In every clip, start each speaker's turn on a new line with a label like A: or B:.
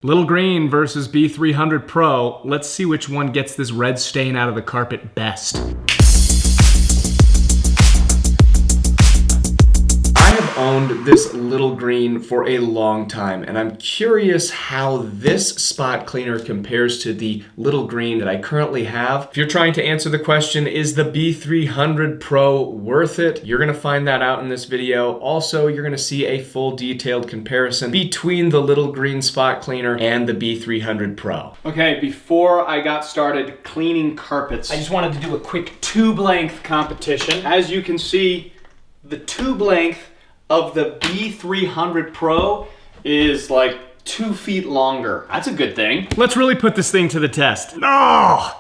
A: Little Green versus B300 Pro. Let's see which one gets this red stain out of the carpet best. I have owned this Little Green for a long time, and I'm curious how this spot cleaner compares to the Little Green that I currently have. If you're trying to answer the question, is the B300 Pro worth it? You're gonna find that out in this video. Also, you're gonna see a full detailed comparison between the Little Green spot cleaner and the B300 Pro. Okay, before I got started cleaning carpets, I just wanted to do a quick tube length competition. As you can see, the tube length of the B300 Pro is like 2 feet longer. That's a good thing. Let's really put this thing to the test. All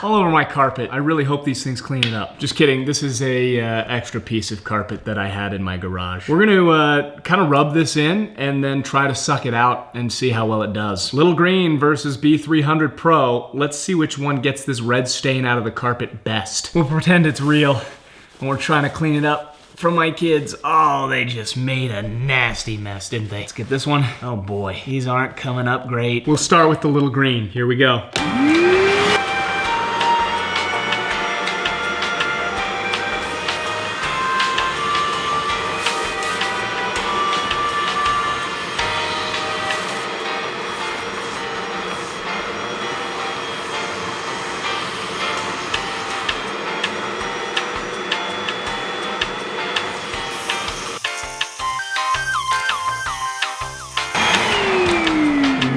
A: over my carpet. I really hope these things clean it up. Just kidding, this is a extra piece of carpet that I had in my garage. We're gonna kind of rub this in and then try to suck it out and see how well it does. Little Green versus B300 Pro. Let's see which one gets this red stain out of the carpet best. We'll pretend it's real and we're trying to clean it up from my kids. Oh, they just made a nasty mess, didn't they? Let's get this one. Oh boy, these aren't coming up great. We'll start with the Little Green. Here we go.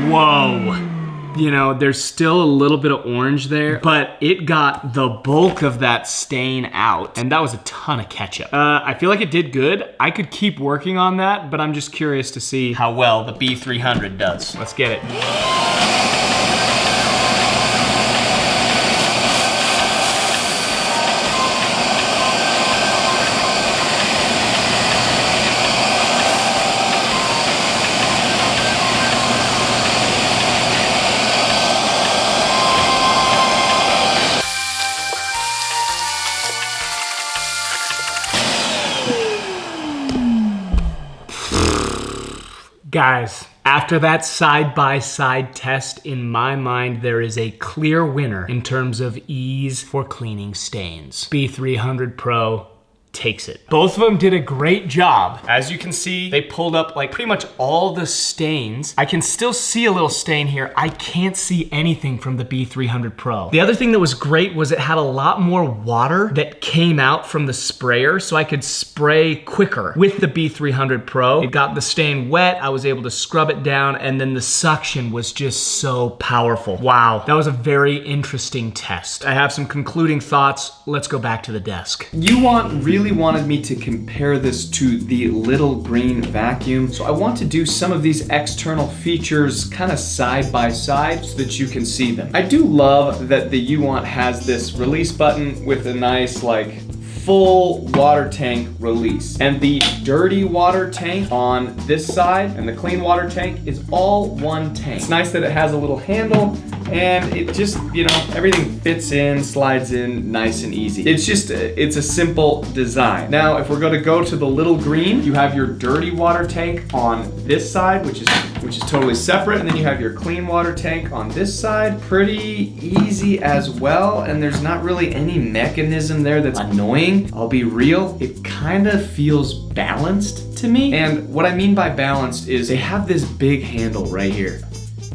A: Whoa. You know, there's still a little bit of orange there, but it got the bulk of that stain out, and that was a ton of ketchup. I feel like it did good. I could keep working on that, but I'm just curious to see how well the B300 does. Let's get it. Guys, after that side-by-side test, in my mind, there is a clear winner in terms of ease for cleaning stains. B300 Pro takes it. Both of them did a great job. As you can see, they pulled up like pretty much all the stains. I can still see a little stain here. I can't see anything from the B300 Pro. The other thing that was great was it had a lot more water that came out from the sprayer, so I could spray quicker. With the B300 Pro, it got the stain wet, I was able to scrub it down, and then the suction was just so powerful. Wow, that was a very interesting test. I have some concluding thoughts. Let's go back to the desk. Uwant really wanted me to compare this to the Little Green vacuum, so I want to do some of these external features kind of side by side so that you can see them. I do love that the Uwant has this release button with a nice like full water tank release, and the dirty water tank on this side and the clean water tank is all one tank. It's nice that it has a little handle and it just, you know, everything fits in, slides in nice and easy. It's a simple design. Now, if we're gonna go to the Little Green, you have your dirty water tank on this side, which is totally separate, and then you have your clean water tank on this side. Pretty easy as well, and there's not really any mechanism there that's annoying. I'll be real, it kind of feels balanced to me. And what I mean by balanced is they have this big handle right here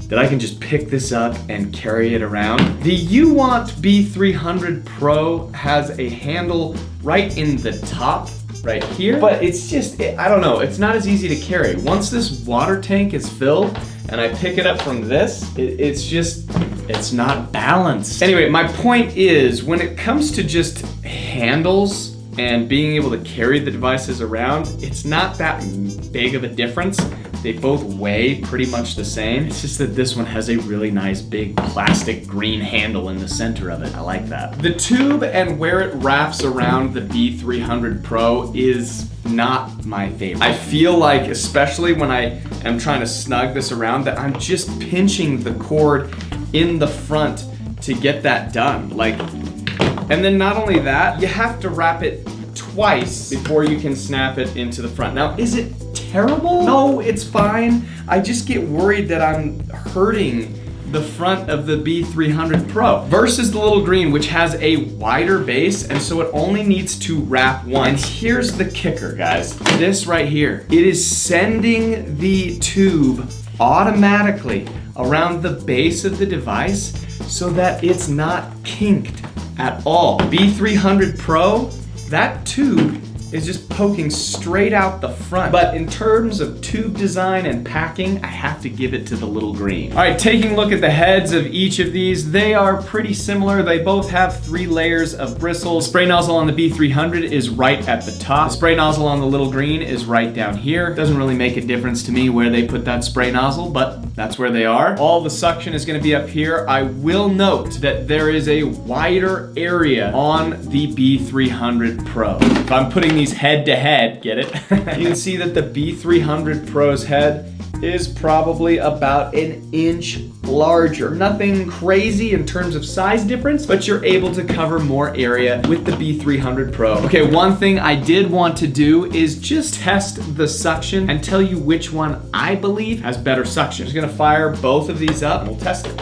A: that I can just pick this up and carry it around. The Uwant B300 Pro has a handle right in the top, right here, but it's just, I don't know, it's not as easy to carry. Once this water tank is filled and I pick it up from this, it's not balanced. Anyway, my point is, when it comes to just handles and being able to carry the devices around, it's not that big of a difference. They both weigh pretty much the same. It's just that this one has a really nice big plastic green handle in the center of it. I like that. The tube and where it wraps around the B300 Pro is not my favorite. I feel like, especially when I am trying to snug this around, that I'm just pinching the cord in the front to get that done. Like, and then not only that, you have to wrap it twice before you can snap it into the front. Now, is it
B: terrible? No, it's fine. I just get worried that I'm hurting the front of the B300 Pro versus the little green, which has a wider base, and so it only needs to wrap once. And here's the kicker, guys. This right here, it is sending the tube automatically around the base of the device so that it's not kinked at all. B300 Pro, that tube is just poking straight out the front. But in terms of tube design and packing, I have to give it to the little green. All right, taking a look at the heads of each of these, they are pretty similar. They both have 3 layers of bristles. Spray nozzle on the B300 is right at the top. The spray nozzle on the little green is right down here. Doesn't really make a difference to me where they put that spray nozzle, but that's where they are. All the suction is gonna be up here. I will note that there is a wider area on the B300 Pro. If I'm putting these head to head, get it? You can see that the B300 Pro's head is probably about an inch larger. Nothing crazy in terms of size difference, but you're able to cover more area with the B300 Pro. Okay, one thing I did want to do is just test the suction and tell you which one I believe has better suction. I'm just gonna fire both of these up and we'll test it.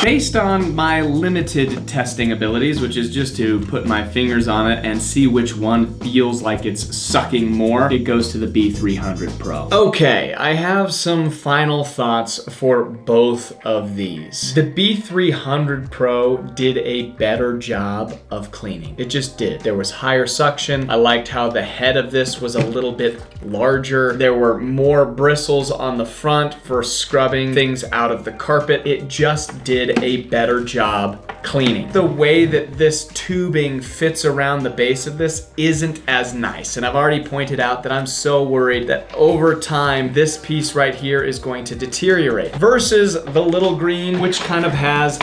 B: Based on my limited testing abilities, which is just to put my fingers on it and see which one feels like it's sucking more, it goes to the B300 Pro. Okay, I have some final thoughts for both of these. The B300 Pro did a better job of cleaning. It just did. There was higher suction. I liked how the head of this was a little bit larger. There were more bristles on the front for scrubbing things out of the carpet. It just did a better job cleaning. The way that this tubing fits around the base of this isn't as nice. And I've already pointed out that I'm so worried that over time, this piece right here is going to deteriorate versus the little green, which kind of has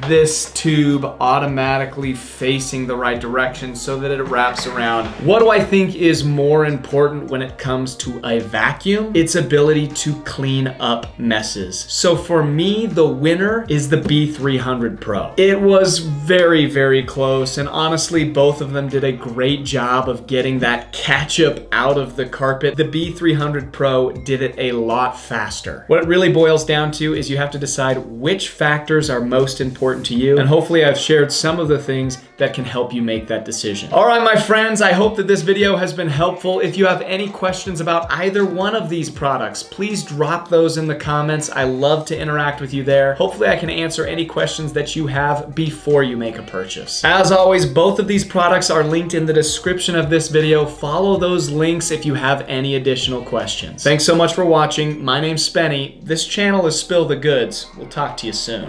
B: this tube automatically facing the right direction so that it wraps around. What do I think is more important when it comes to a vacuum? Its ability to clean up messes. So for me, the winner is the B300 Pro. It was very, very close, and honestly, both of them did a great job of getting that ketchup out of the carpet. The B300 Pro did it a lot faster. What it really boils down to is you have to decide which factors are most important to you, and hopefully I've shared some of the things that can help you make that decision. All right, my friends, I hope that this video has been helpful. If you have any questions about either one of these products, please drop those in the comments. I love to interact with you there. Hopefully I can answer any questions that you have before you make a purchase. As always, both of these products are linked in the description of this video. Follow those links if you have any additional questions. Thanks so much for watching. My name's Spenny. This channel is Spill the Goods. We'll talk to you soon.